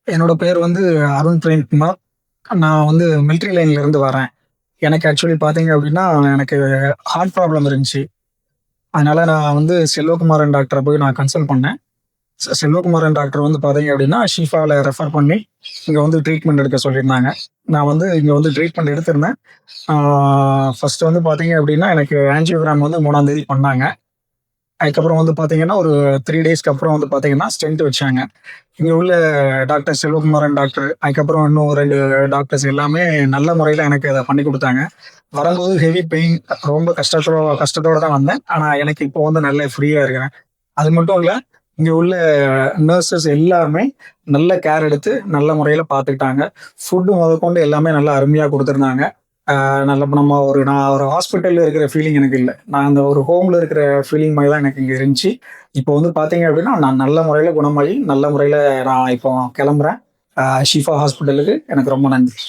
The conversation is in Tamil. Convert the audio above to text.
என்னோட பேர் வந்து அருண் பிரேம்குமார். நான் வந்து மிலிட்டரி லைன்ல இருந்து வரேன். எனக்கு ஆக்சுவலி பார்த்தீங்க அப்டின்னா, எனக்கு ஹார்ட் ப்ராப்ளம் இருந்துச்சு. அதனால நான் வந்து செல்வகுமாரன் டாக்டர போய் நான் கன்சல்ட் பண்ணேன். செல்வகுமாரன் டாக்டர் வந்து பார்த்தீங்க அப்டின்னா, ஷிஃபால ரெஃபர் பண்ணி இங்க வந்து ட்ரீட்மெண்ட் எடுக்க சொல்லியிருந்தாங்க. நான் வந்து இங்க வந்து ட்ரீட்மெண்ட் எடுத்திருந்தேன். ஆ ஃபர்ஸ்ட் வந்து பார்த்தீங்க அப்டின்னா, எனக்கு ஆஞ்சியோகிராம் வந்து 3ஆம் தேதி பண்ணாங்க. அதுக்கப்புறம் வந்து பார்த்தீங்கன்னா, ஒரு 3 டேஸ்க்கு அப்புறம் வந்து பார்த்தீங்கன்னா, ஸ்டென்ட் வச்சாங்க. இங்க உள்ள டாக்டர் செல்வகுமாரன் டாக்டர், அதுக்கப்புறம் இன்னும் 2 டாக்டர்ஸ் எல்லாமே நல்ல முறையில எனக்கு அத பண்ணி குடுத்தாங்க. வரும்போது ஹெவி பெயின் ரொம்ப கஷ்டத்தோட தான் வந்தேன். ஆனா எனக்கு இப்போ வந்து நல்ல ஃப்ரீயா இருக்கிறேன். அது மட்டும் இல்ல, இங்க உள்ள நர்சஸ் எல்லாருமே நல்ல கேர் எடுத்து நல்ல முறையில பார்த்துக்கிட்டாங்க. ஃபுட் முதற்கொண்டு எல்லாமே நல்லா அருமையா குடுத்திருந்தாங்க. நல்ல நான் ஒரு ஹாஸ்பிட்டல்ல இருக்கிற ஃபீலிங் எனக்கு இல்ல. நான் அந்த ஒரு ஹோம்ல இருக்கிற ஃபீலிங் மாரி தான் எனக்கு இங்க இருந்துச்சு. இப்போ வந்து பார்த்தீங்க அப்டின்னா, நான் நல்ல முறையில குணமாகி, நல்ல முறையில நான் இப்போ கெளம்புறேன். ஷிஃபா ஹாஸ்பிட்டலுக்கு. எனக்கு ரொம்ப நன்றி.